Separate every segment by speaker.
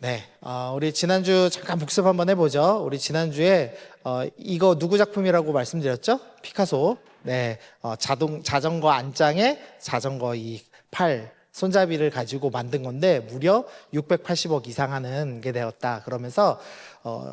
Speaker 1: 네, 우리 지난주 잠깐 복습 한번 해보죠. 우리 지난주에 이거 누구 작품이라고 말씀드렸죠? 피카소. 네, 자전거 안장에 자전거 이 팔 손잡이를 가지고 만든 건데 무려 680억 이상 하는 게 되었다. 그러면서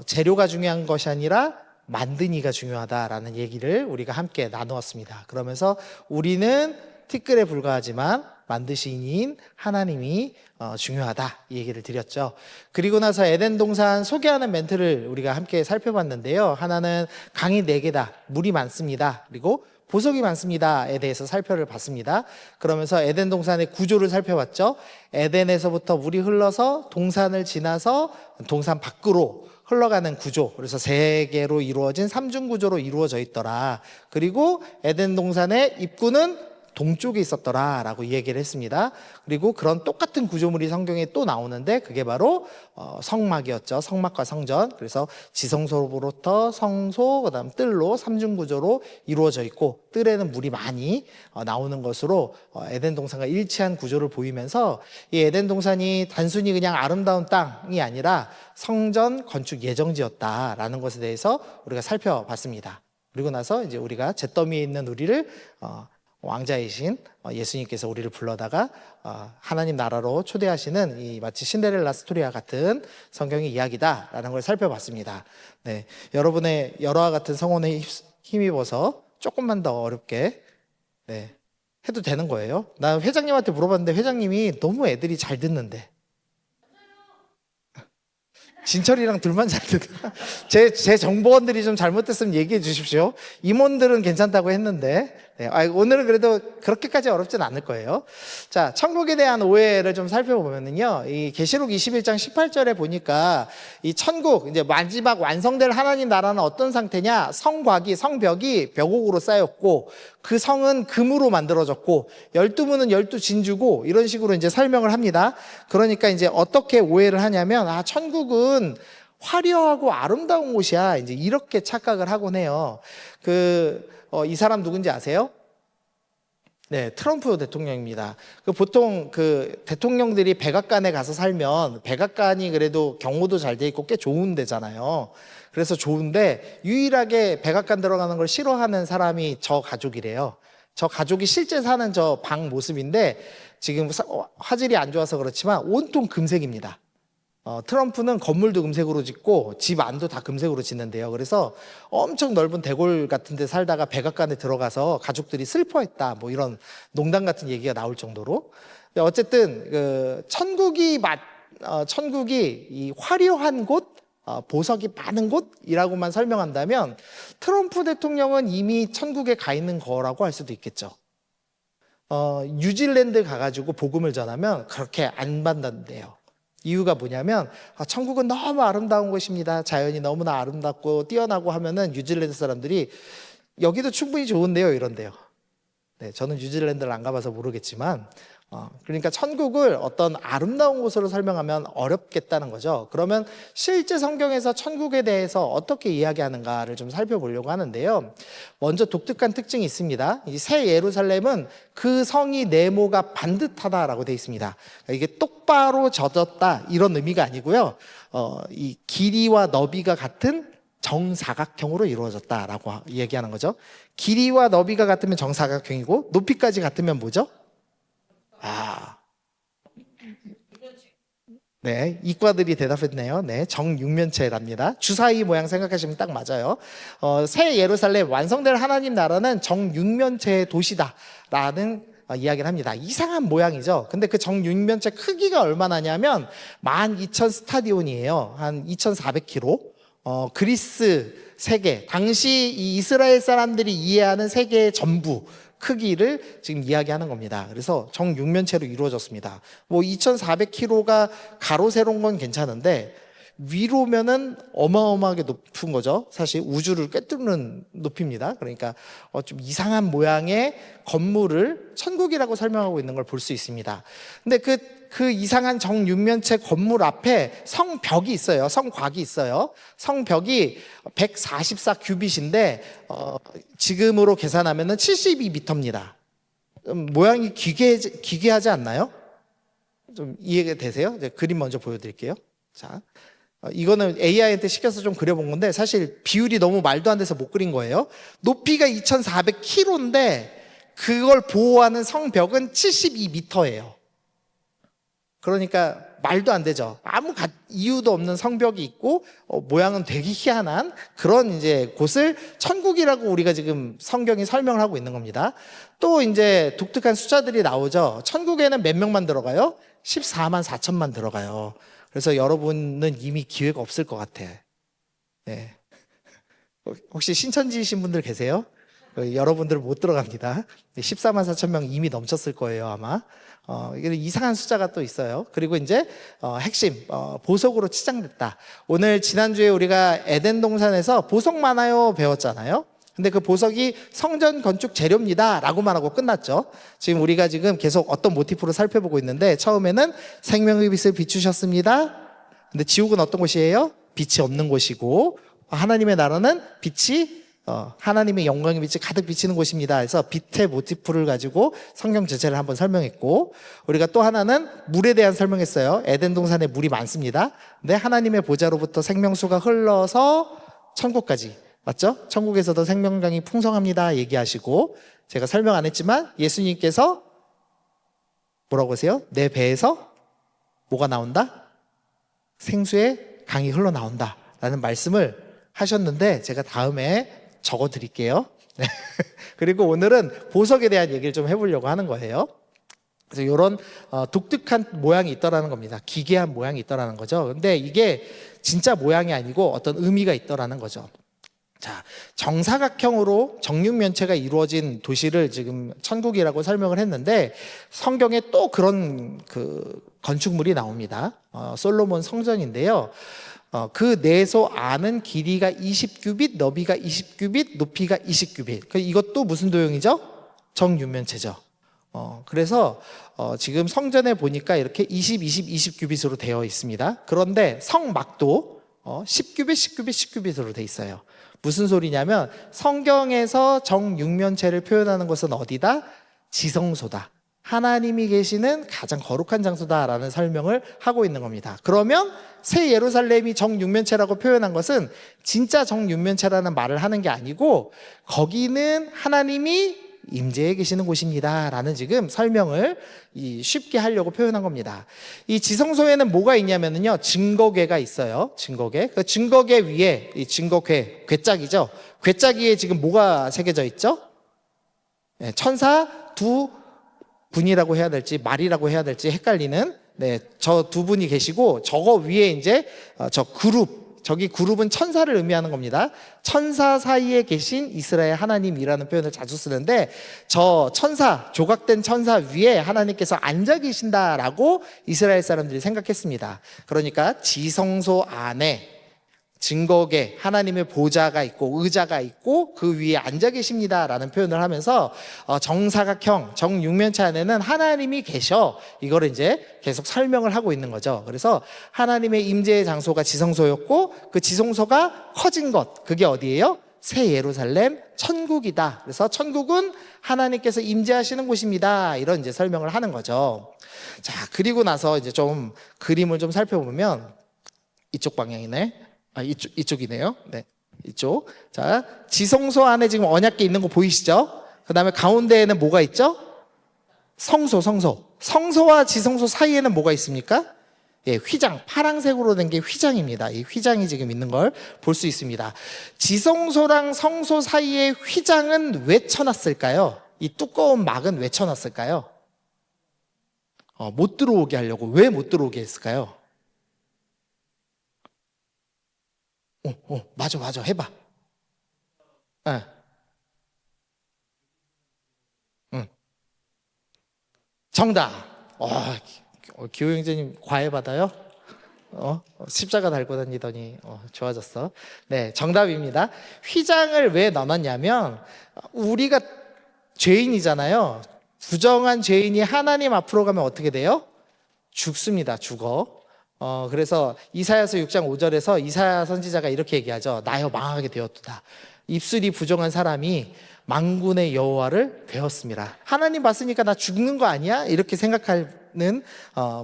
Speaker 1: 재료가 중요한 것이 아니라 만드니가 중요하다라는 얘기를 우리가 함께 나누었습니다. 그러면서 우리는 티끌에 불과하지만 만드시인 하나님이 중요하다 이 얘기를 드렸죠. 그리고 나서 에덴 동산 소개하는 멘트를 우리가 함께 살펴봤는데요. 하나는 강이 4개다, 물이 많습니다, 그리고 보석이 많습니다에 대해서 살펴봤습니다. 그러면서 에덴 동산의 구조를 살펴봤죠. 에덴에서부터 물이 흘러서 동산을 지나서 동산 밖으로 흘러가는 구조, 그래서 3개로 이루어진 3중 구조로 이루어져 있더라. 그리고 에덴 동산의 입구는 동쪽에 있었더라 라고 얘기를 했습니다. 그리고 그런 똑같은 구조물이 성경에 또 나오는데 그게 바로 성막이었죠. 성막과 성전. 그래서 지성소로부터 성소, 그 다음 뜰로 3중 구조로 이루어져 있고, 뜰에는 물이 많이 나오는 것으로 에덴 동산과 일치한 구조를 보이면서 이 에덴 동산이 단순히 그냥 아름다운 땅이 아니라 성전 건축 예정지였다라는 것에 대해서 우리가 살펴봤습니다. 그리고 나서 이제 우리가 잿더미에 있는 우리를 왕자이신 예수님께서 우리를 불러다가 하나님 나라로 초대하시는 이 마치 신데렐라 스토리와 같은 성경의 이야기다라는 걸 살펴봤습니다. 네, 여러분의 여러와 같은 성원에 힘입어서 조금만 더 어렵게 해도 되는 거예요. 나 회장님한테 물어봤는데 회장님이 너무 애들이 잘 듣는데, 진철이랑 둘만 잘 듣나? 제 정보원들이 좀 잘못됐으면 얘기해 주십시오. 임원들은 괜찮다고 했는데, 오늘은 그래도 그렇게까지 어렵진 않을 거예요. 자, 천국에 대한 오해를 좀 살펴보면요, 이 계시록 21장 18절에 보니까 이 천국, 이제 마지막 완성될 하나님 나라는 어떤 상태냐? 성벽이 벽옥으로 쌓였고, 그 성은 금으로 만들어졌고, 12문은 12진주고, 이런 식으로 이제 설명을 합니다. 그러니까 이제 어떻게 오해를 하냐면, 천국은 화려하고 아름다운 곳이야, 이제 이렇게 착각을 하곤 해요. 이 사람 누군지 아세요? 네, 트럼프 대통령입니다. 보통 대통령들이 백악관에 가서 살면, 백악관이 그래도 경호도 잘 돼 있고 꽤 좋은 데잖아요. 그래서 좋은데 유일하게 백악관 들어가는 걸 싫어하는 사람이 저 가족이래요. 저 가족이 실제 사는 저 방 모습인데 지금 화질이 안 좋아서 그렇지만 온통 금색입니다. 트럼프는 건물도 금색으로 짓고 집 안도 다 금색으로 짓는데요. 그래서 엄청 넓은 대골 같은 데 살다가 백악관에 들어가서 가족들이 슬퍼했다, 뭐 이런 농담 같은 얘기가 나올 정도로. 어쨌든 천국이 이 화려한 곳, 보석이 많은 곳이라고만 설명한다면 트럼프 대통령은 이미 천국에 가 있는 거라고 할 수도 있겠죠. 뉴질랜드 가가지고 복음을 전하면 그렇게 안 받는데요. 이유가 뭐냐면 천국은 너무 아름다운 곳입니다, 자연이 너무나 아름답고 뛰어나고 하면은 뉴질랜드 사람들이 여기도 충분히 좋은데요 이런데요. 네, 저는 뉴질랜드를 안 가봐서 모르겠지만 그러니까 천국을 어떤 아름다운 곳으로 설명하면 어렵겠다는 거죠. 그러면 실제 성경에서 천국에 대해서 어떻게 이야기하는가를 좀 살펴보려고 하는데요. 먼저 독특한 특징이 있습니다. 이 새 예루살렘은 그 성이 네모가 반듯하다라고 되어 있습니다. 이게 똑바로 젖었다 이런 의미가 아니고요. 이 길이와 너비가 같은 정사각형으로 이루어졌다라고 얘기하는 거죠. 길이와 너비가 같으면 정사각형이고 높이까지 같으면 뭐죠? 네, 이과들이 대답했네요. 네, 정육면체랍니다. 주사위 모양 생각하시면 딱 맞아요. 새 예루살렘, 완성될 하나님 나라는 정육면체의 도시다라는 이야기를 합니다. 이상한 모양이죠. 근데 그 정육면체 크기가 얼마나냐면 12,000 스타디온이에요. 한 2,400km. 그리스 세계, 당시 이 이스라엘 사람들이 이해하는 세계의 전부 크기를 지금 이야기하는 겁니다. 그래서 정육면체로 이루어졌습니다. 뭐 2,400km가 가로 세로인 건 괜찮은데 위로면은 어마어마하게 높은 거죠. 사실 우주를 꿰뚫는 높이입니다. 그러니까 좀 이상한 모양의 건물을 천국이라고 설명하고 있는 걸 볼 수 있습니다. 근데 그 이상한 정육면체 건물 앞에 성벽이 있어요. 성곽이 있어요. 성벽이 144 규빗인데 지금으로 계산하면 72m입니다. 모양이 기괴하지 않나요? 좀 이해가 되세요? 그림 먼저 보여드릴게요. 자, 이거는 AI한테 시켜서 좀 그려본 건데 사실 비율이 너무 말도 안 돼서 못 그린 거예요. 높이가 2,400km인데 그걸 보호하는 성벽은 72m예요. 그러니까 말도 안 되죠. 아무 이유도 없는 성벽이 있고 모양은 되게 희한한 그런 이제 곳을 천국이라고 우리가 지금 성경이 설명을 하고 있는 겁니다. 또 이제 독특한 숫자들이 나오죠. 천국에는 몇 명만 들어가요? 14만 4천만 들어가요. 그래서 여러분은 이미 기회가 없을 것 같아. 네. 혹시 신천지이신 분들 계세요? 여러분들은 못 들어갑니다. 14만 4천 명 이미 넘쳤을 거예요, 아마. 이게 이상한 숫자가 또 있어요. 그리고 이제 핵심 보석으로 치장됐다. 오늘 지난주에 우리가 에덴 동산에서 보석 많아요 배웠잖아요. 근데 그 보석이 성전 건축 재료입니다 라고만 하고 끝났죠. 지금 우리가 지금 계속 어떤 모티프로 살펴보고 있는데 처음에는 생명의 빛을 비추셨습니다. 근데 지옥은 어떤 곳이에요? 빛이 없는 곳이고 하나님의 나라는 빛이 하나님의 영광의 빛이 가득 비치는 곳입니다. 그래서 빛의 모티프를 가지고 성경 전체를 한번 설명했고 우리가 또 하나는 물에 대한 설명했어요. 에덴 동산에 물이 많습니다. 근데 하나님의 보좌로부터 생명수가 흘러서 천국까지 맞죠? 천국에서도 생명강이 풍성합니다 얘기하시고 제가 설명 안 했지만 예수님께서 뭐라고 하세요? 내 배에서 뭐가 나온다? 생수의 강이 흘러나온다 라는 말씀을 하셨는데 제가 다음에 적어 드릴게요. 그리고 오늘은 보석에 대한 얘기를 좀 해보려고 하는 거예요. 그래서 이런 독특한 모양이 있더라는 겁니다. 기괴한 모양이 있더라는 거죠. 근데 이게 진짜 모양이 아니고 어떤 의미가 있더라는 거죠. 자, 정사각형으로 정육면체가 이루어진 도시를 지금 천국이라고 설명을 했는데 성경에 또 그런 그 건축물이 나옵니다. 솔로몬 성전인데요. 그 내소 안은 길이가 20규빗, 너비가 20규빗, 높이가 20규빗. 이것도 무슨 도형이죠? 정육면체죠. 그래서 지금 성전에 보니까 이렇게 20, 20, 20규빗으로 되어 있습니다. 그런데 성막도 10규빗, 10규빗, 10규빗으로 되어 있어요. 무슨 소리냐면 성경에서 정육면체를 표현하는 것은 어디다? 지성소다. 하나님이 계시는 가장 거룩한 장소다라는 설명을 하고 있는 겁니다. 그러면 새 예루살렘이 정육면체라고 표현한 것은 진짜 정육면체라는 말을 하는 게 아니고 거기는 하나님이 임재해 계시는 곳입니다 라는 지금 설명을 쉽게 하려고 표현한 겁니다. 이 지성소에는 뭐가 있냐면요 증거궤가 있어요. 증거궤. 그 증거궤 위에 이 증거궤, 궤짝이죠. 궤짝 위에 지금 뭐가 새겨져 있죠? 네, 천사 두 분이라고 해야 될지 말이라고 해야 될지 헷갈리는 저 두 분이 계시고 저거 위에 이제 저 그룹, 저기 그룹은 천사를 의미하는 겁니다. 천사 사이에 계신 이스라엘 하나님이라는 표현을 자주 쓰는데 저 천사, 조각된 천사 위에 하나님께서 앉아 계신다라고 이스라엘 사람들이 생각했습니다. 그러니까 지성소 안에 증거궤, 하나님의 보좌가 있고 의자가 있고 그 위에 앉아 계십니다라는 표현을 하면서 정사각형, 정육면체 안에는 하나님이 계셔. 이거를 이제 계속 설명을 하고 있는 거죠. 그래서 하나님의 임재의 장소가 지성소였고 그 지성소가 커진 것, 그게 어디예요? 새 예루살렘 천국이다. 그래서 천국은 하나님께서 임재하시는 곳입니다. 이런 이제 설명을 하는 거죠. 자, 그리고 나서 이제 좀 그림을 좀 살펴보면 이쪽 방향이네. 이쪽이네요. 네, 이쪽. 자, 지성소 안에 지금 언약궤 있는 거 보이시죠? 그 다음에 가운데에는 뭐가 있죠? 성소. 성소와 지성소 사이에는 뭐가 있습니까? 예, 휘장. 파란색으로 된 게 휘장입니다. 이 휘장이 지금 있는 걸 볼 수 있습니다. 지성소랑 성소 사이에 휘장은 왜 쳐놨을까요? 이 두꺼운 막은 왜 쳐놨을까요? 못 들어오게 하려고. 왜 못 들어오게 했을까요? 맞아. 해봐. 네. 응. 정답. 기호 형제님 과외 받아요? 십자가 달고 다니더니 좋아졌어. 네, 정답입니다. 휘장을 왜 넣어놨냐면 우리가 죄인이잖아요. 부정한 죄인이 하나님 앞으로 가면 어떻게 돼요? 죽습니다. 죽어. 그래서 이사야서 6장 5절에서 이사야 선지자가 이렇게 얘기하죠. 나여 망하게 되었도다. 입술이 부정한 사람이 만군의 여호와를 배웠습니다. 하나님 봤으니까 나 죽는 거 아니야? 이렇게 생각할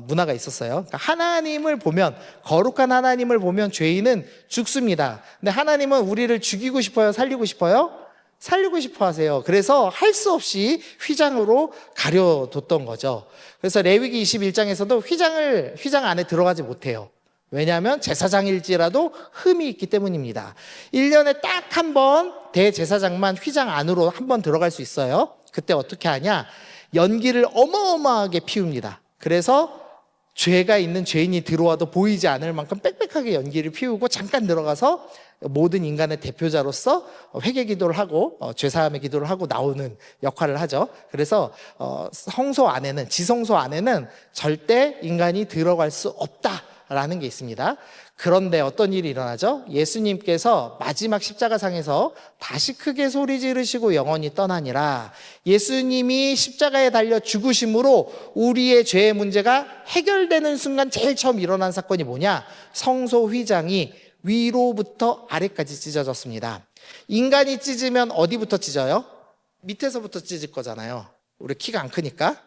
Speaker 1: 문화가 있었어요. 그러니까 하나님을 보면, 거룩한 하나님을 보면 죄인은 죽습니다. 근데 하나님은 우리를 죽이고 싶어요? 살리고 싶어요? 살리고 싶어 하세요. 그래서 할 수 없이 휘장으로 가려뒀던 거죠. 그래서 레위기 21장에서도 휘장 안에 들어가지 못해요. 왜냐하면 제사장일지라도 흠이 있기 때문입니다. 1년에 딱 한 번 대제사장만 휘장 안으로 한 번 들어갈 수 있어요. 그때 어떻게 하냐? 연기를 어마어마하게 피웁니다. 그래서 죄가 있는 죄인이 들어와도 보이지 않을 만큼 빽빽하게 연기를 피우고 잠깐 들어가서 모든 인간의 대표자로서 회개 기도를 하고 죄사함의 기도를 하고 나오는 역할을 하죠. 그래서 성소 안에는, 지성소 안에는 절대 인간이 들어갈 수 없다라는 게 있습니다. 그런데 어떤 일이 일어나죠? 예수님께서 마지막 십자가상에서 다시 크게 소리 지르시고 영원히 떠나니라. 예수님이 십자가에 달려 죽으심으로 우리의 죄의 문제가 해결되는 순간 제일 처음 일어난 사건이 뭐냐? 성소 휘장이 위로부터 아래까지 찢어졌습니다. 인간이 찢으면 어디부터 찢어요? 밑에서부터 찢을 거잖아요. 우리 키가 안 크니까.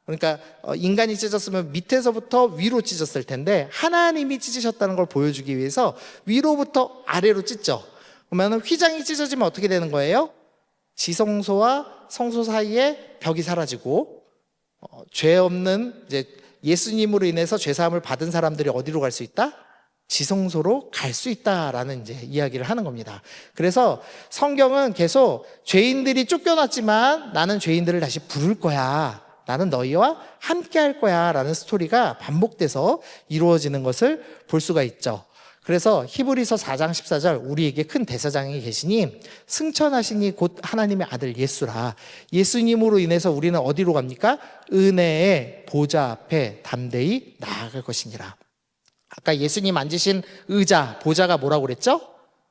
Speaker 1: 그러니까 인간이 찢었으면 밑에서부터 위로 찢었을 텐데 하나님이 찢으셨다는 걸 보여주기 위해서 위로부터 아래로 찢죠. 그러면 휘장이 찢어지면 어떻게 되는 거예요? 지성소와 성소 사이에 벽이 사라지고 죄 없는 이제 예수님으로 인해서 죄 사함을 받은 사람들이 어디로 갈 수 있다? 지성소로 갈 수 있다라는 이제 이야기를 하는 겁니다. 그래서 성경은 계속 죄인들이 쫓겨났지만 나는 죄인들을 다시 부를 거야. 나는 너희와 함께 할 거야. 라는 스토리가 반복돼서 이루어지는 것을 볼 수가 있죠. 그래서 히브리서 4장 14절 우리에게 큰 대사장이 계시니 승천하시니 곧 하나님의 아들 예수라. 예수님으로 인해서 우리는 어디로 갑니까? 은혜의 보좌 앞에 담대히 나아갈 것이니라. 아까 예수님 앉으신 의자, 보좌가 뭐라고 그랬죠?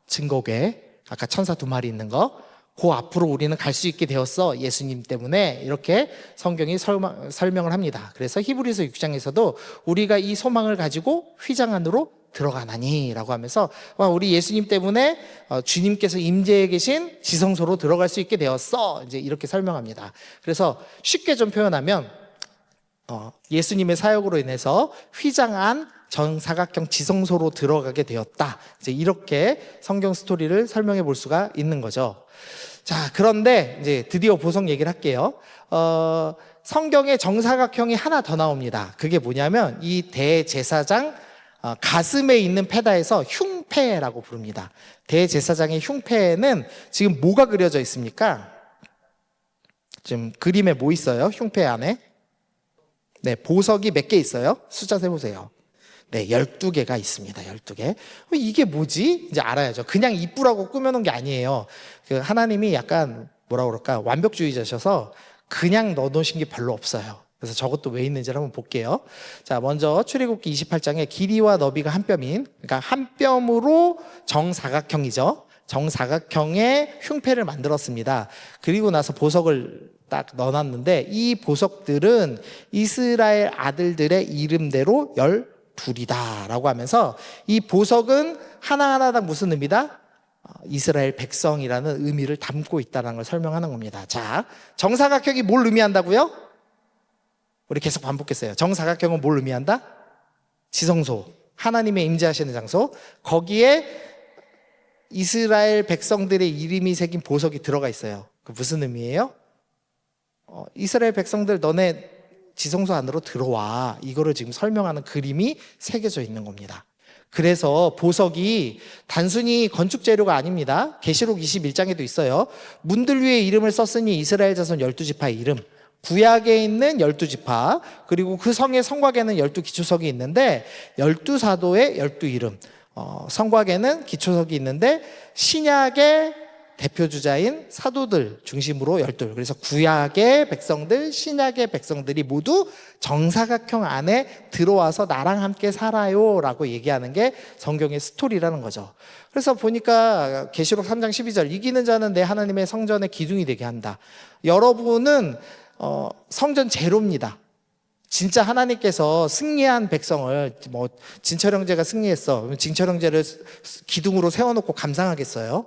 Speaker 1: 증거궤. 아까 천사 두 마리 있는 거. 그 앞으로 우리는 갈 수 있게 되었어. 예수님 때문에. 이렇게 성경이 설명을 합니다. 그래서 히브리서 6장에서도 우리가 이 소망을 가지고 휘장 안으로 들어가나니 라고 하면서 우리 예수님 때문에 주님께서 임재해 계신 지성소로 들어갈 수 있게 되었어. 이제 이렇게 설명합니다. 그래서 쉽게 좀 표현하면 예수님의 사역으로 인해서 휘장 안 정사각형 지성소로 들어가게 되었다. 이제 이렇게 성경 스토리를 설명해 볼 수가 있는 거죠. 자, 그런데 이제 드디어 보석 얘기를 할게요. 성경에 정사각형이 하나 더 나옵니다. 그게 뭐냐면 이 대제사장 가슴에 있는 페다에서 흉패라고 부릅니다. 대제사장의 흉패에는 지금 뭐가 그려져 있습니까? 지금 그림에 뭐 있어요? 흉패 안에? 네, 보석이 몇 개 있어요? 숫자 세보세요. 네, 12개가 있습니다. 12개. 이게 뭐지? 이제 알아야죠. 그냥 이쁘라고 꾸며놓은 게 아니에요. 그 하나님이 약간 뭐라 그럴까? 완벽주의자셔서 그냥 넣어놓으신 게 별로 없어요. 그래서 저것도 왜 있는지를 한번 볼게요. 자, 먼저 출애굽기 28장에 길이와 너비가 한 뼘인, 그러니까 한 뼘으로 정사각형이죠. 정사각형의 흉패를 만들었습니다. 그리고 나서 보석을 딱 넣어놨는데 이 보석들은 이스라엘 아들들의 이름대로 12이다 라고 하면서 이 보석은 하나하나당 무슨 의미다? 이스라엘 백성이라는 의미를 담고 있다는 걸 설명하는 겁니다. 자, 정사각형이 뭘 의미한다고요? 우리 계속 반복했어요. 정사각형은 뭘 의미한다? 지성소, 하나님의 임재하시는 장소. 거기에 이스라엘 백성들의 이름이 새긴 보석이 들어가 있어요. 그 무슨 의미예요? 이스라엘 백성들 너네 지성소 안으로 들어와. 이거를 지금 설명하는 그림이 새겨져 있는 겁니다. 그래서 보석이 단순히 건축 재료가 아닙니다. 계시록 21장에도 있어요. 문들 위에 이름을 썼으니 이스라엘 자손 12지파의 이름. 구약에 있는 12지파, 그리고 그 성의 성곽에는 12기초석이 있는데 12사도의 12이름. 성곽에는 기초석이 있는데 신약의 대표주자인 사도들 중심으로 12. 그래서 구약의 백성들, 신약의 백성들이 모두 정사각형 안에 들어와서 나랑 함께 살아요 라고 얘기하는 게 성경의 스토리라는 거죠. 그래서 보니까 계시록 3장 12절 이기는 자는 내 하나님의 성전의 기둥이 되게 한다. 여러분은 성전 제로입니다. 진짜 하나님께서 승리한 백성을 진철 형제가 승리했어. 그러면 진철 형제를 기둥으로 세워놓고 감상하겠어요?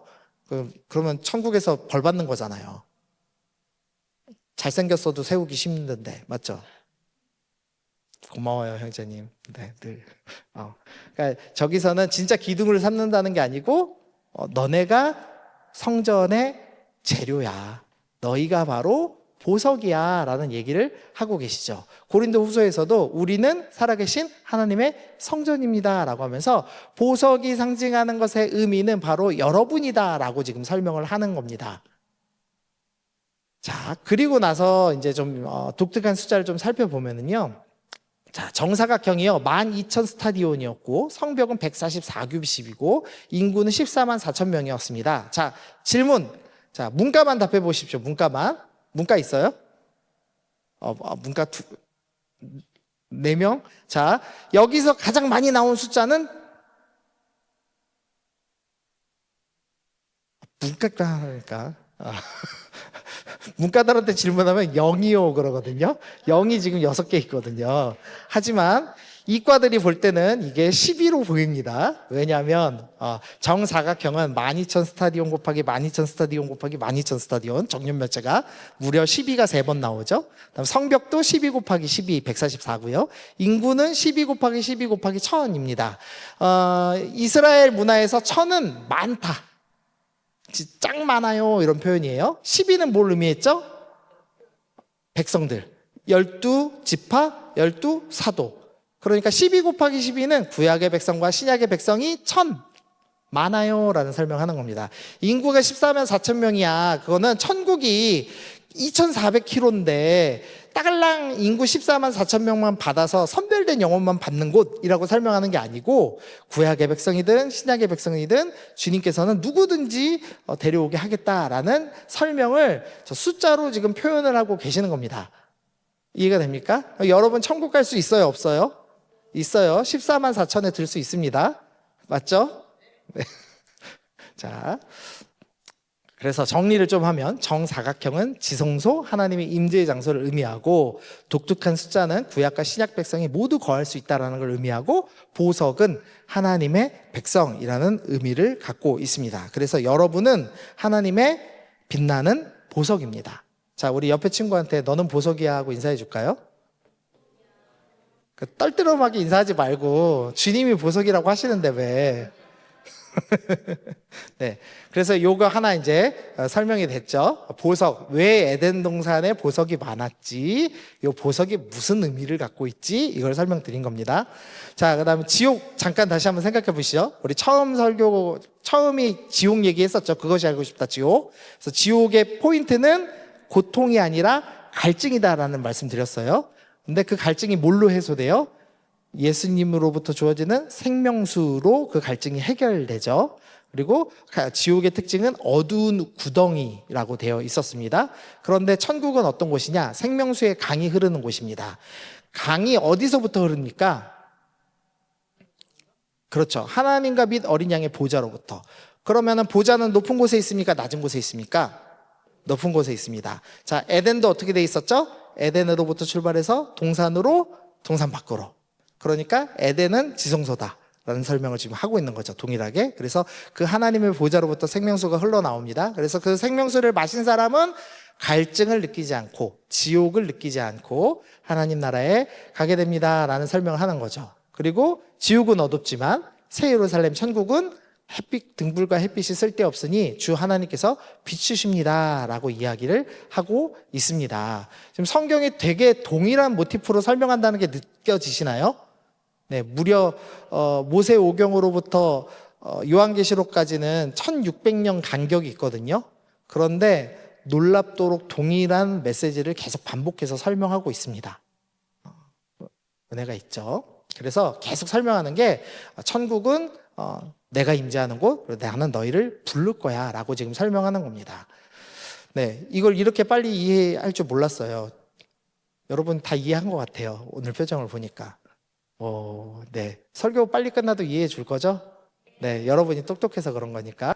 Speaker 1: 그러면 천국에서 벌 받는 거잖아요. 잘생겼어도 세우기 힘든데, 맞죠? 고마워요, 형제님. 네, 늘. 그러니까 저기서는 진짜 기둥을 삼는다는 게 아니고 너네가 성전의 재료야. 너희가 바로 보석이야 라는 얘기를 하고 계시죠. 고린도 후서에서도 우리는 살아계신 하나님의 성전입니다 라고 하면서 보석이 상징하는 것의 의미는 바로 여러분이다 라고 지금 설명을 하는 겁니다. 자, 그리고 나서 이제 좀 독특한 숫자를 좀 살펴보면은요. 자, 정사각형이요. 12,000 스타디온이었고 성벽은 144규빗이고 인구는 14만 4천 명이었습니다. 자, 질문. 자, 문과만 답해 보십시오. 문과만. 문과 있어요? 문과 4명? 자, 여기서 가장 많이 나온 숫자는 문과가 하니까. 문과들한테 질문하면 0이요 그러거든요. 0이 지금 6개 있거든요. 하지만 이과들이 볼 때는 이게 12로 보입니다. 왜냐하면 정사각형은 12,000 스타디온 곱하기 12,000 스타디온 곱하기 12,000 스타디온 정년면체가 무려 12가 3번 나오죠. 그다음 성벽도 12 곱하기 12 144고요. 인구는 12 곱하기 12 곱하기 1000입니다. 이스라엘 문화에서 1000은 많다. 짱 많아요 이런 표현이에요. 12는 뭘 의미했죠? 백성들 12지파 12사도. 그러니까 12 곱하기 12는 구약의 백성과 신약의 백성이 1000 많아요 라는 설명하는 겁니다. 인구가 14만 4천 명이야. 그거는 천국이 2,400km인데 딸랑 인구 14만 4천 명만 받아서 선별된 영혼만 받는 곳이라고 설명하는 게 아니고 구약의 백성이든 신약의 백성이든 주님께서는 누구든지 데려오게 하겠다라는 설명을 저 숫자로 지금 표현을 하고 계시는 겁니다. 이해가 됩니까? 여러분 천국 갈 수 있어요? 없어요? 있어요. 14만 4천에 들 수 있습니다. 맞죠? 네. 자, 그래서 정리를 좀 하면 정사각형은 지성소 하나님의 임재의 장소를 의미하고 독특한 숫자는 구약과 신약 백성이 모두 거할 수 있다는 걸 의미하고 보석은 하나님의 백성이라는 의미를 갖고 있습니다. 그래서 여러분은 하나님의 빛나는 보석입니다. 자, 우리 옆에 친구한테 너는 보석이야 하고 인사해 줄까요? 떨떠름하게 인사하지 말고 주님이 보석이라고 하시는데 왜? 네, 그래서 요거 하나 이제 설명이 됐죠. 보석, 왜 에덴 동산에 보석이 많았지? 요 보석이 무슨 의미를 갖고 있지? 이걸 설명드린 겁니다. 자, 그다음에 지옥 잠깐 다시 한번 생각해 보시죠. 우리 처음이 지옥 얘기했었죠. 그것이 알고 싶다 지옥. 그래서 지옥의 포인트는 고통이 아니라 갈증이다라는 말씀 드렸어요. 근데 그 갈증이 뭘로 해소돼요? 예수님으로부터 주어지는 생명수로 그 갈증이 해결되죠. 그리고 지옥의 특징은 어두운 구덩이라고 되어 있었습니다. 그런데 천국은 어떤 곳이냐? 생명수의 강이 흐르는 곳입니다. 강이 어디서부터 흐릅니까? 그렇죠. 하나님과 및 어린 양의 보좌로부터. 그러면은 보좌는 높은 곳에 있습니까? 낮은 곳에 있습니까? 높은 곳에 있습니다. 자, 에덴도 어떻게 돼 있었죠? 에덴으로부터 출발해서 동산으로, 동산 밖으로. 그러니까 에덴은 지성소다라는 설명을 지금 하고 있는 거죠. 동일하게. 그래서 그 하나님의 보좌로부터 생명수가 흘러나옵니다. 그래서 그 생명수를 마신 사람은 갈증을 느끼지 않고 지옥을 느끼지 않고 하나님 나라에 가게 됩니다라는 설명을 하는 거죠. 그리고 지옥은 어둡지만 새 예루살렘 천국은 햇빛, 등불과 햇빛이 쓸데없으니 주 하나님께서 비추십니다라고 이야기를 하고 있습니다. 지금 성경이 되게 동일한 모티프로 설명한다는 게 느껴지시나요? 네, 무려 모세오경으로부터 요한계시록까지는 1600년 간격이 있거든요. 그런데 놀랍도록 동일한 메시지를 계속 반복해서 설명하고 있습니다. 은혜가 있죠. 그래서 계속 설명하는 게 천국은 내가 임재하는 곳, 나는 너희를 부를 거야 라고 지금 설명하는 겁니다. 네, 이걸 이렇게 빨리 이해할 줄 몰랐어요. 여러분 다 이해한 것 같아요. 오늘 표정을 보니까. 네, 설교 빨리 끝나도 이해해 줄 거죠? 네, 여러분이 똑똑해서 그런 거니까.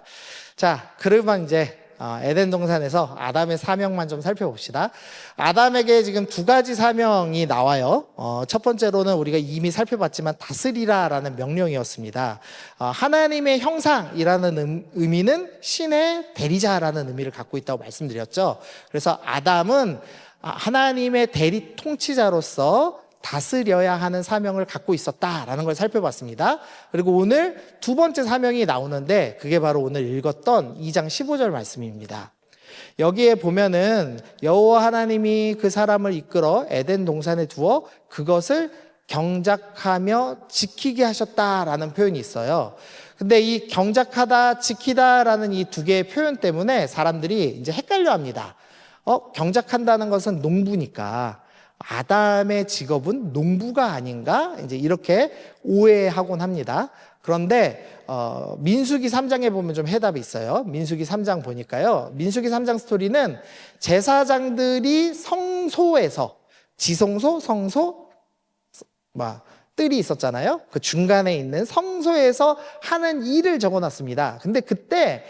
Speaker 1: 자, 그러면 이제 에덴 동산에서 아담의 사명만 좀 살펴봅시다. 아담에게 지금 두 가지 사명이 나와요. 첫 번째로는 우리가 이미 살펴봤지만 다스리라라는 명령이었습니다. 하나님의 형상이라는 의미는 신의 대리자라는 의미를 갖고 있다고 말씀드렸죠. 그래서 아담은 하나님의 대리 통치자로서 다스려야 하는 사명을 갖고 있었다라는 걸 살펴봤습니다. 그리고 오늘 두 번째 사명이 나오는데 그게 바로 오늘 읽었던 2장 15절 말씀입니다. 여기에 보면은 여호와 하나님이 그 사람을 이끌어 에덴 동산에 두어 그것을 경작하며 지키게 하셨다라는 표현이 있어요. 근데 이 경작하다, 지키다라는 이 두 개의 표현 때문에 사람들이 이제 헷갈려 합니다. 경작한다는 것은 농부니까 아담의 직업은 농부가 아닌가? 이제 이렇게 오해하곤 합니다. 그런데 민수기 3장에 보면 좀 해답이 있어요. 민수기 3장 보니까요. 민수기 3장 스토리는 제사장들이 성소에서 지성소, 성소, 뜰이 있었잖아요. 그 중간에 있는 성소에서 하는 일을 적어놨습니다. 근데 그때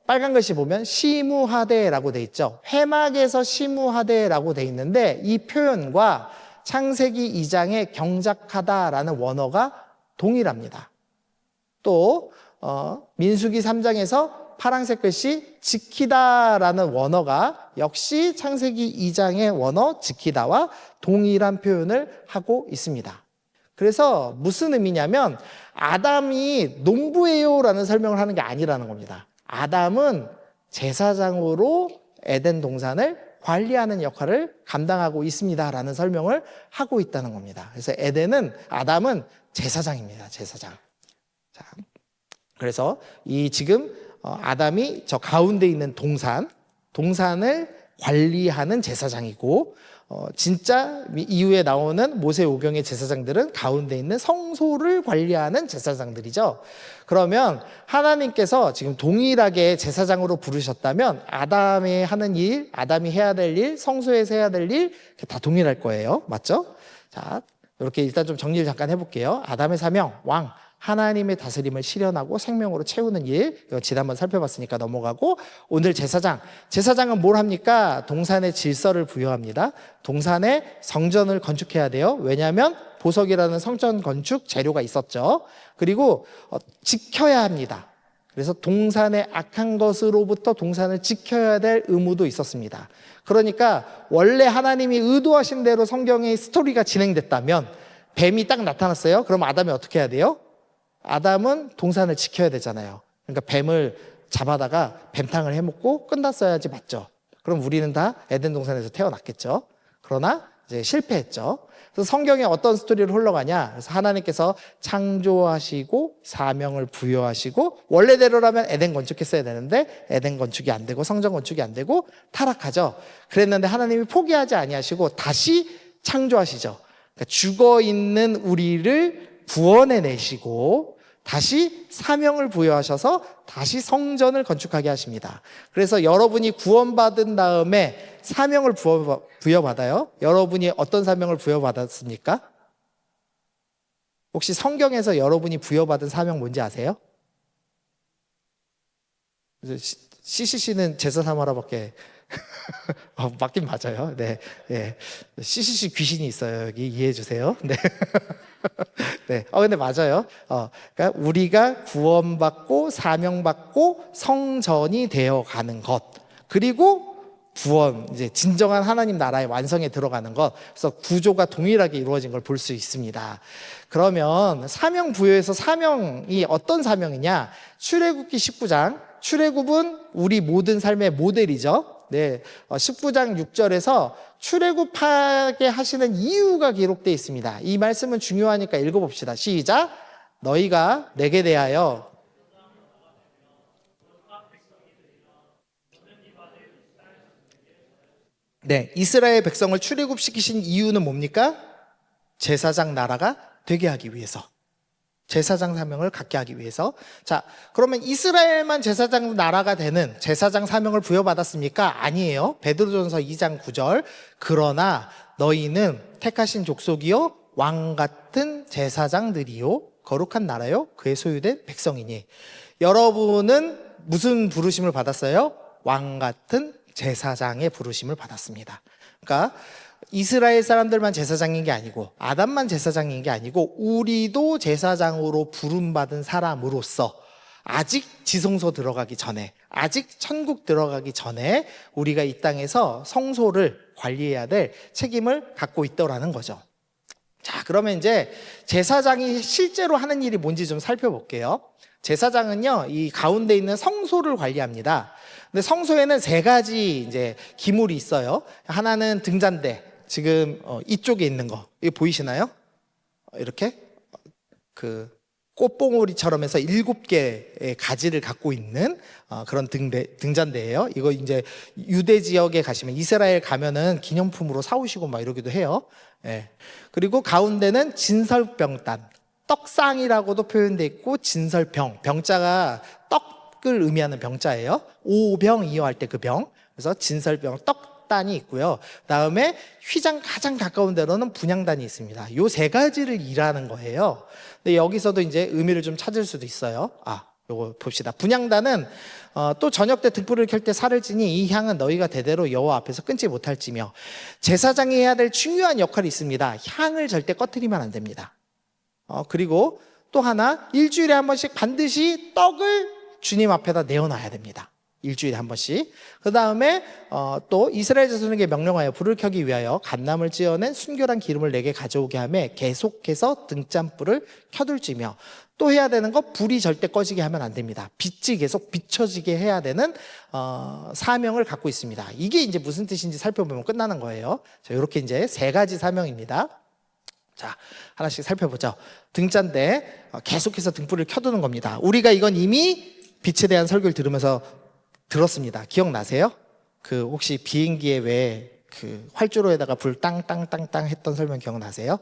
Speaker 1: 빨간 글씨 보면 시무하되라고 돼 있죠. 회막에서 시무하되라고 돼 있는데 이 표현과 창세기 2장의 경작하다라는 원어가 동일합니다. 또 민수기 3장에서 파란색 글씨 지키다라는 원어가 역시 창세기 2장의 원어 지키다와 동일한 표현을 하고 있습니다. 그래서 무슨 의미냐면 아담이 농부예요라는 설명을 하는 게 아니라는 겁니다. 아담은 제사장으로 에덴 동산을 관리하는 역할을 감당하고 있습니다라는 설명을 하고 있다는 겁니다. 그래서 아담은 제사장입니다. 제사장. 자, 그래서 이 지금 아담이 저 가운데 있는 동산을 관리하는 제사장이고 진짜 이후에 나오는 모세오경의 제사장들은 가운데 있는 성소를 관리하는 제사장들이죠. 그러면 하나님께서 지금 동일하게 제사장으로 부르셨다면 아담이 하는 일, 아담이 해야 될 일, 성소에서 해야 될 일 다 동일할 거예요. 맞죠? 자, 이렇게 일단 좀 정리를 잠깐 해볼게요. 아담의 사명, 왕. 하나님의 다스림을 실현하고 생명으로 채우는 일, 이거 지난번 살펴봤으니까 넘어가고, 오늘 제사장은 뭘 합니까? 동산의 질서를 부여합니다. 동산에 성전을 건축해야 돼요. 왜냐하면 보석이라는 성전 건축 재료가 있었죠. 그리고 지켜야 합니다. 그래서 동산의 악한 것으로부터 동산을 지켜야 될 의무도 있었습니다. 그러니까 원래 하나님이 의도하신 대로 성경의 스토리가 진행됐다면 뱀이 딱 나타났어요. 그럼 아담이 어떻게 해야 돼요? 아담은 동산을 지켜야 되잖아요. 그러니까 뱀을 잡아다가 뱀탕을 해먹고 끝났어야지, 맞죠? 그럼 우리는 다 에덴 동산에서 태어났겠죠. 그러나 이제 실패했죠. 그래서 성경에 어떤 스토리를 흘러가냐? 그래서 하나님께서 창조하시고 사명을 부여하시고 원래대로라면 에덴 건축했어야 되는데 에덴 건축이 안 되고 성전 건축이 안 되고 타락하죠. 그랬는데 하나님이 포기하지 아니하시고 다시 창조하시죠. 그러니까 죽어 있는 우리를 구원해내시고 다시 사명을 부여하셔서 다시 성전을 건축하게 하십니다. 그래서 여러분이 구원받은 다음에 사명을 부여받아요. 여러분이 어떤 사명을 부여받았습니까? 혹시 성경에서 여러분이 부여받은 사명 뭔지 아세요? CCC는 제사 삼아라밖에 맞긴 맞아요. 네, 네. CCC 귀신이 있어요. 여기 이해해 주세요. 네. 네. 근데 맞아요. 그러니까 우리가 구원받고 사명받고 성전이 되어 가는 것. 그리고 구원, 이제 진정한 하나님 나라의 완성에 들어가는 것. 그래서 구조가 동일하게 이루어진 걸 볼 수 있습니다. 그러면 사명 부여에서 사명이 어떤 사명이냐? 출애굽기 19장. 출애굽은 우리 모든 삶의 모델이죠. 네, 19장 6절에서 출애굽하게 하시는 이유가 기록되어 있습니다. 이 말씀은 중요하니까 읽어봅시다. 시작. 너희가 내게 대하여 이스라엘 백성을 출애굽시키신 이유는 뭡니까? 제사장 나라가 되게 하기 위해서. 제사장 사명을 갖게 하기 위해서. 자, 그러면 이스라엘만 제사장 나라가 되는 제사장 사명을 부여받았습니까? 아니에요. 베드로전서 2장 9절. 그러나 너희는 택하신 족속이요 왕 같은 제사장들이요 거룩한 나라요 그의 소유된 백성이니. 여러분은 무슨 부르심을 받았어요? 왕 같은 제사장의 부르심을 받았습니다. 그러니까 이스라엘 사람들만 제사장인 게 아니고 아담만 제사장인 게 아니고 우리도 제사장으로 부름받은 사람으로서 아직 지성소 들어가기 전에, 아직 천국 들어가기 전에 우리가 이 땅에서 성소를 관리해야 될 책임을 갖고 있더라는 거죠. 자, 그러면 이제 제사장이 실제로 하는 일이 뭔지 좀 살펴볼게요. 제사장은요, 이 가운데 있는 성소를 관리합니다. 근데 성소에는 세 가지 이제 기물이 있어요. 하나는 등잔대, 지금 이쪽에 있는 거, 이거 보이시나요? 이렇게 그 꽃봉오리처럼 해서 7개의 가지를 갖고 있는 그런 등잔대예요. 이거 이제 유대 지역에 가시면, 이스라엘 가면은 기념품으로 사오시고 막 이러기도 해요. 예. 그리고 가운데는 진설병단, 떡상이라고도 표현되어 있고, 진설병, 병자가 떡을 의미하는 병자예요. 오병이어 할 때 그 병. 그래서 진설병, 떡단이 있고요. 그다음에 휘장 가장 가까운 데로는 분향단이 있습니다. 요 세 가지를 일하는 거예요. 근데 여기서도 이제 의미를 좀 찾을 수도 있어요. 요거 봅시다. 분향단은 또 저녁 때 등불을 켤 때 살을 찌니 이 향은 너희가 대대로 여호와 앞에서 끊지 못할지며, 제사장이 해야 될 중요한 역할이 있습니다. 향을 절대 꺼트리면 안 됩니다. 그리고 또 하나, 일주일에 한 번씩 반드시 떡을 주님 앞에다 내어놔야 됩니다. 일주일에 한 번씩. 그 다음에 또 이스라엘 자손에게 명령하여 불을 켜기 위하여 갓나물 찌어낸 순결한 기름을 내게 가져오게 하며 계속해서 등잔불을 켜둘지며, 또 해야 되는 거, 불이 절대 꺼지게 하면 안 됩니다. 빛이 계속 비춰지게 해야 되는 사명을 갖고 있습니다. 이게 이제 무슨 뜻인지 살펴보면 끝나는 거예요. 자, 이렇게 이제 세 가지 사명입니다. 자, 하나씩 살펴보죠. 등잔대, 계속해서 등불을 켜두는 겁니다. 우리가 이건 이미 빛에 대한 설교를 들으면서 들었습니다. 기억나세요? 혹시 비행기에 왜 그 활주로에다가 불 땅땅땅땅 했던 설명 기억나세요?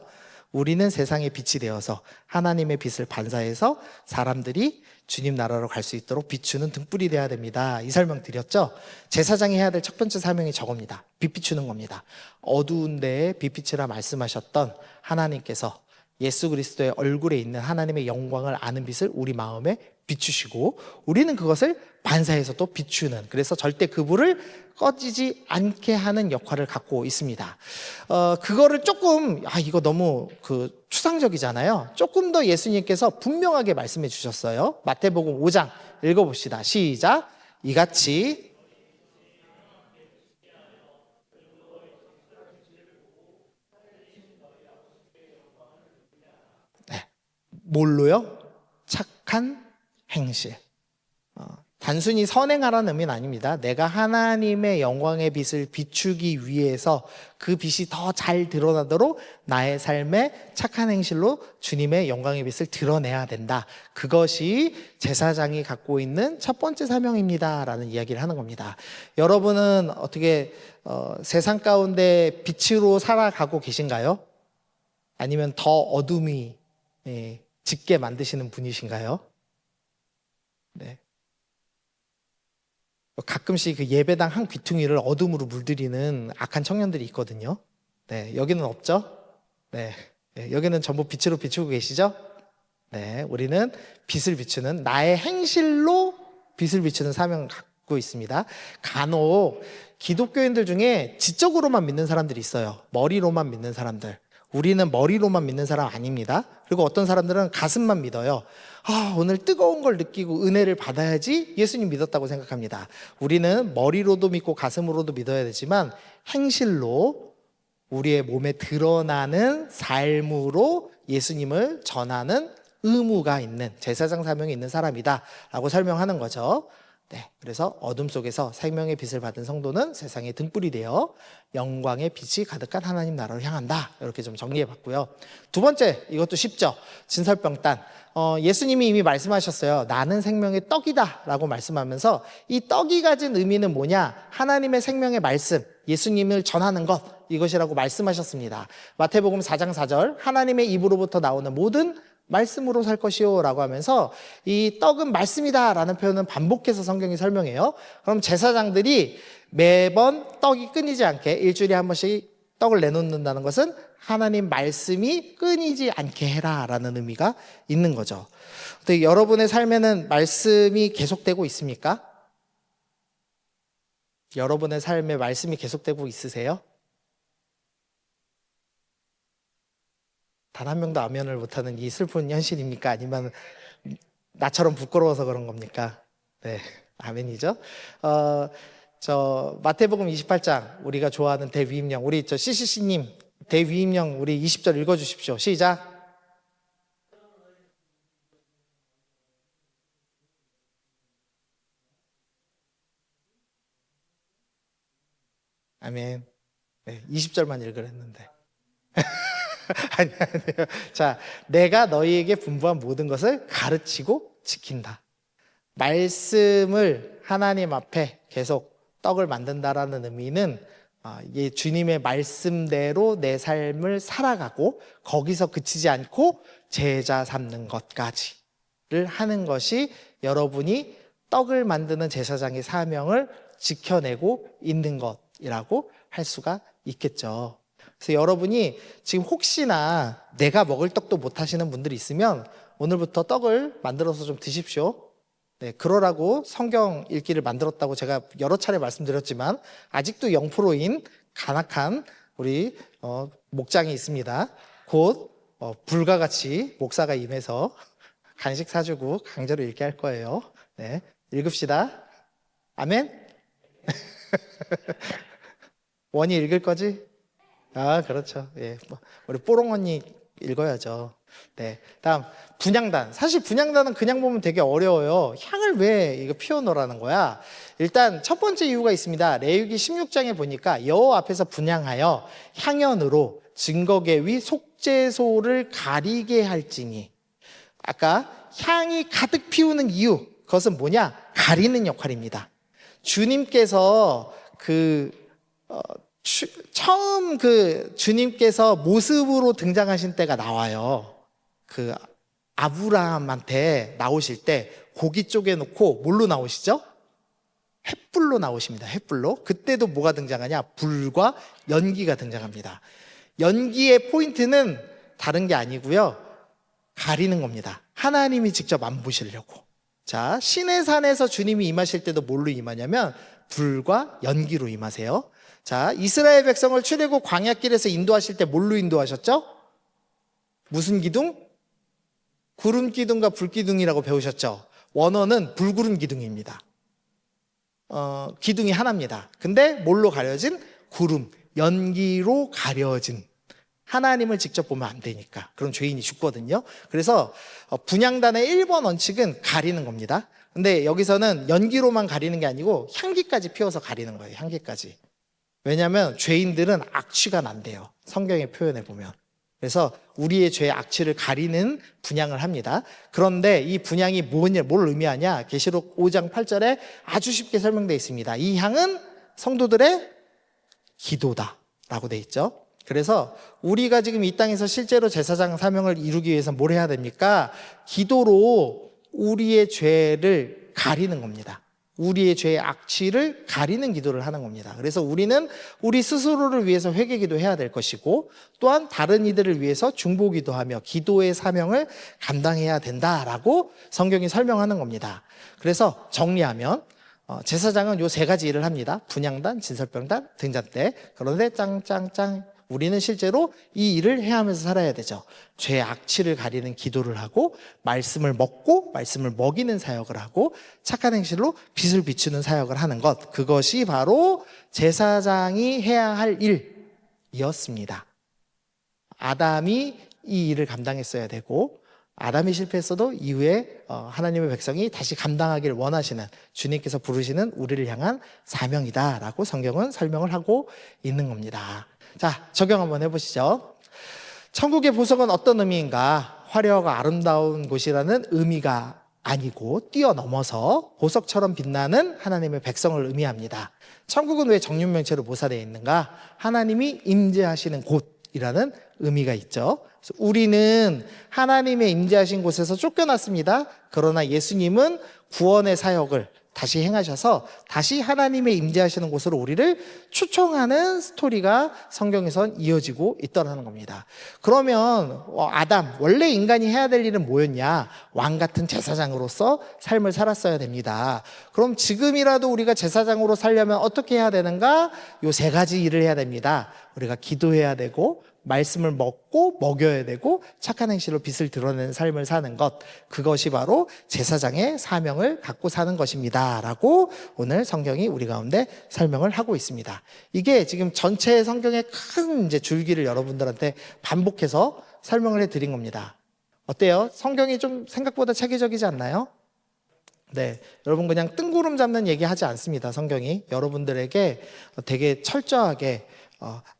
Speaker 1: 우리는 세상의 빛이 되어서 하나님의 빛을 반사해서 사람들이 주님 나라로 갈 수 있도록 비추는 등불이 되어야 됩니다. 이 설명 드렸죠? 제사장이 해야 될 첫 번째 사명이 저겁니다. 빛 비추는 겁니다. 어두운 데에 빛 비추라 말씀하셨던 하나님께서 예수 그리스도의 얼굴에 있는 하나님의 영광을 아는 빛을 우리 마음에 비추시고, 우리는 그것을 반사해서 또 비추는, 그래서 절대 그 불을 꺼지지 않게 하는 역할을 갖고 있습니다. 그거를 조금 이거 너무 추상적이잖아요. 조금 더 예수님께서 분명하게 말씀해 주셨어요. 마태복음 5장 읽어봅시다. 시작. 이같이 뭘로요? 착한 행실. 단순히 선행하라는 의미는 아닙니다. 내가 하나님의 영광의 빛을 비추기 위해서 그 빛이 더 잘 드러나도록 나의 삶의 착한 행실로 주님의 영광의 빛을 드러내야 된다. 그것이 제사장이 갖고 있는 첫 번째 사명입니다 라는 이야기를 하는 겁니다. 여러분은 어떻게 세상 가운데 빛으로 살아가고 계신가요? 아니면 더 어둠이 짙게 만드시는 분이신가요? 네. 가끔씩 그 예배당 한 귀퉁이를 어둠으로 물들이는 악한 청년들이 있거든요. 네, 여기는 없죠? 네, 여기는 전부 빛으로 비추고 계시죠? 네, 우리는 빛을 비추는, 나의 행실로 빛을 비추는 사명을 갖고 있습니다. 간혹 기독교인들 중에 지적으로만 믿는 사람들이 있어요. 머리로만 믿는 사람들. 우리는 머리로만 믿는 사람 아닙니다. 그리고 어떤 사람들은 가슴만 믿어요. 오늘 뜨거운 걸 느끼고 은혜를 받아야지 예수님 믿었다고 생각합니다. 우리는 머리로도 믿고 가슴으로도 믿어야 되지만, 행실로 우리의 몸에 드러나는 삶으로 예수님을 전하는 의무가 있는, 제사장 사명이 있는 사람이다 라고 설명하는 거죠. 네, 그래서 어둠 속에서 생명의 빛을 받은 성도는 세상의 등불이 되어 영광의 빛이 가득한 하나님 나라로 향한다. 이렇게 좀 정리해 봤고요. 두 번째, 이것도 쉽죠. 진설병단. 예수님이 이미 말씀하셨어요. 나는 생명의 떡이다 라고 말씀하면서, 이 떡이 가진 의미는 뭐냐? 하나님의 생명의 말씀, 예수님을 전하는 것, 이것이라고 말씀하셨습니다. 마태복음 4장 4절, 하나님의 입으로부터 나오는 모든 말씀으로 살 것이요 라고 하면서, 이 떡은 말씀이다 라는 표현은 반복해서 성경이 설명해요. 그럼 제사장들이 매번 떡이 끊이지 않게 일주일에 한 번씩 떡을 내놓는다는 것은 하나님 말씀이 끊이지 않게 해라 라는 의미가 있는 거죠. 근데 여러분의 삶에는 말씀이 계속되고 있습니까? 여러분의 삶에 말씀이 계속되고 있으세요? 단 한 명도 아멘을 못하는 이 슬픈 현실입니까? 아니면 나처럼 부끄러워서 그런 겁니까? 네, 아멘이죠. 저 마태복음 28장, 우리가 좋아하는 대위임령, 우리 CCC님 대위임령 우리 20절 읽어주십시오. 시작. 아멘. 네, 20절만 읽으랬는데. 아니요. 자, 내가 너희에게 분부한 모든 것을 가르치고 지킨다. 말씀을 하나님 앞에 계속 떡을 만든다라는 의미는 이게 주님의 말씀대로 내 삶을 살아가고 거기서 그치지 않고 제자 삼는 것까지를 하는 것이 여러분이 떡을 만드는 제사장의 사명을 지켜내고 있는 것이라고 할 수가 있겠죠. 그래서 여러분이 지금 혹시나 내가 먹을 떡도 못 하시는 분들이 있으면 오늘부터 떡을 만들어서 좀 드십시오. 네, 그러라고 성경 읽기를 만들었다고 제가 여러 차례 말씀드렸지만 아직도 0%인 간악한 우리 목장이 있습니다. 곧 불과 같이 목사가 임해서 간식 사주고 강제로 읽게 할 거예요. 네, 읽읍시다. 아멘. 원이 읽을 거지? 아, 그렇죠. 예, 우리 뽀롱 언니 읽어야죠. 네, 다음 분향단. 사실 분향단은 그냥 보면 되게 어려워요. 향을 왜 이거 피워놓으라는 거야? 일단 첫 번째 이유가 있습니다. 레위기 16장에 보니까 여호와 앞에서 분향하여 향연으로 증거계 위 속죄소를 가리게 할지니. 아까 향이 가득 피우는 이유, 그것은 뭐냐? 가리는 역할입니다. 주님께서 처음 주님께서 모습으로 등장하신 때가 나와요. 아브라함한테 나오실 때 고기 쪼개놓고 뭘로 나오시죠? 횃불로 나오십니다. 횃불로. 그때도 뭐가 등장하냐? 불과 연기가 등장합니다. 연기의 포인트는 다른 게 아니고요. 가리는 겁니다. 하나님이 직접 안 보시려고. 자, 시내산에서 주님이 임하실 때도 뭘로 임하냐면 불과 연기로 임하세요. 자, 이스라엘 백성을 출애굽 광야길에서 인도하실 때 뭘로 인도하셨죠? 무슨 기둥? 구름 기둥과 불 기둥이라고 배우셨죠? 원어는 불구름 기둥입니다. 기둥이 하나입니다. 근데 뭘로 가려진? 구름, 연기로 가려진. 하나님을 직접 보면 안 되니까. 그럼 죄인이 죽거든요. 그래서 분향단의 1번 원칙은 가리는 겁니다. 근데 여기서는 연기로만 가리는 게 아니고 향기까지 피워서 가리는 거예요. 향기까지. 왜냐하면 죄인들은 악취가 난대요. 성경의 표현에 보면. 그래서 우리의 죄의 악취를 가리는 분향을 합니다. 그런데 이 분향이 뭘 의미하냐? 계시록 5장 8절에 아주 쉽게 설명되어 있습니다. 이 향은 성도들의 기도다라고 되어 있죠. 그래서 우리가 지금 이 땅에서 실제로 제사장 사명을 이루기 위해서 뭘 해야 됩니까? 기도로 우리의 죄를 가리는 겁니다. 우리의 죄의 악취를 가리는 기도를 하는 겁니다. 그래서 우리는 우리 스스로를 위해서 회개기도 해야 될 것이고 또한 다른 이들을 위해서 중보기도 하며 기도의 사명을 감당해야 된다라고 성경이 설명하는 겁니다. 그래서 정리하면 제사장은 요 세 가지 일을 합니다. 분향단, 진설병단, 등잔대. 그런데 짱짱짱 우리는 실제로 이 일을 해야 하면서 살아야 되죠. 죄의 악취를 가리는 기도를 하고 말씀을 먹고 말씀을 먹이는 사역을 하고 착한 행실로 빛을 비추는 사역을 하는 것. 그것이 바로 제사장이 해야 할 일이었습니다. 아담이 이 일을 감당했어야 되고 아담이 실패했어도 이후에 하나님의 백성이 다시 감당하기를 원하시는 주님께서 부르시는 우리를 향한 사명이다라고 성경은 설명을 하고 있는 겁니다. 자, 적용 한번 해보시죠. 천국의 보석은 어떤 의미인가? 화려하고 아름다운 곳이라는 의미가 아니고 뛰어넘어서 보석처럼 빛나는 하나님의 백성을 의미합니다. 천국은 왜 정육면체로 묘사되어 있는가? 하나님이 임재하시는 곳이라는 의미가 있죠. 그래서 우리는 하나님의 임재하신 곳에서 쫓겨났습니다. 그러나 예수님은 구원의 사역을 다시 행하셔서 다시 하나님의 임재하시는 곳으로 우리를 초청하는 스토리가 성경에선 이어지고 있다는 겁니다. 그러면 아담, 원래 인간이 해야 될 일은 뭐였냐? 왕 같은 제사장으로서 삶을 살았어야 됩니다. 그럼 지금이라도 우리가 제사장으로 살려면 어떻게 해야 되는가? 요 세 가지 일을 해야 됩니다. 우리가 기도해야 되고 말씀을 먹고 먹여야 되고 착한 행실로 빛을 드러내는 삶을 사는 것, 그것이 바로 제사장의 사명을 갖고 사는 것입니다 라고 오늘 성경이 우리 가운데 설명을 하고 있습니다. 이게 지금 전체 성경의 큰 이제 줄기를 여러분들한테 반복해서 설명을 해드린 겁니다. 어때요? 성경이 좀 생각보다 체계적이지 않나요? 네, 여러분 그냥 뜬구름 잡는 얘기 하지 않습니다. 성경이 여러분들에게 되게 철저하게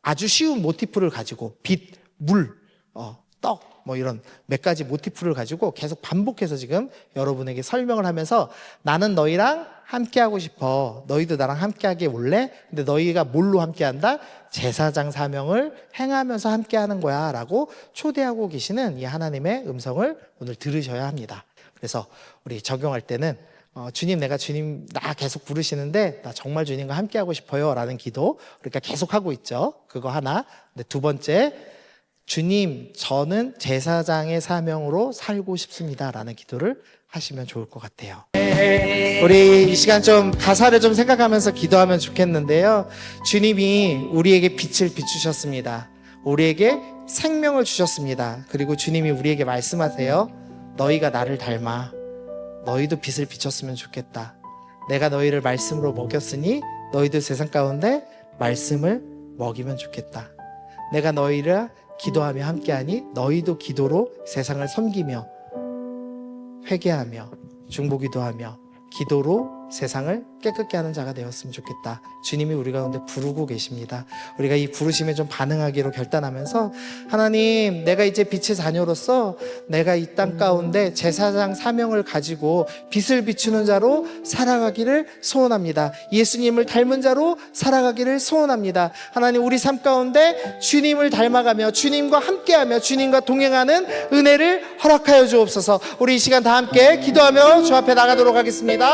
Speaker 1: 아주 쉬운 모티프를 가지고 빛, 물, 떡 뭐 이런 몇 가지 모티프를 가지고 계속 반복해서 지금 여러분에게 설명을 하면서 나는 너희랑 함께하고 싶어. 너희도 나랑 함께하게 올래? 근데 너희가 뭘로 함께한다? 제사장 사명을 행하면서 함께하는 거야 라고 초대하고 계시는 이 하나님의 음성을 오늘 들으셔야 합니다. 그래서 우리 적용할 때는 주님, 내가 주님 나 계속 부르시는데 나 정말 주님과 함께하고 싶어요 라는 기도 그러니까 계속 하고 있죠. 그거 하나. 근데 두 번째, 주님, 저는 제사장의 사명으로 살고 싶습니다 라는 기도를 하시면 좋을 것 같아요. 우리 이 시간 좀 가사를 좀 생각하면서 기도하면 좋겠는데요. 주님이 우리에게 빛을 비추셨습니다. 우리에게 생명을 주셨습니다. 그리고 주님이 우리에게 말씀하세요. 너희가 나를 닮아. 너희도 빛을 비췄으면 좋겠다. 내가 너희를 말씀으로 먹였으니 너희도 세상 가운데 말씀을 먹이면 좋겠다. 내가 너희를 기도하며 함께하니 너희도 기도로 세상을 섬기며 회개하며 중보기도하며 기도로 세상을 깨끗게 하는 자가 되었으면 좋겠다. 주님이 우리 가운데 부르고 계십니다. 우리가 이 부르심에 좀 반응하기로 결단하면서 하나님, 내가 이제 빛의 자녀로서 내가 이 땅 가운데 제사장 사명을 가지고 빛을 비추는 자로 살아가기를 소원합니다. 예수님을 닮은 자로 살아가기를 소원합니다. 하나님, 우리 삶 가운데 주님을 닮아가며 주님과 함께하며 주님과 동행하는 은혜를 허락하여 주옵소서. 우리 이 시간 다 함께 기도하며 주 앞에 나가도록 하겠습니다.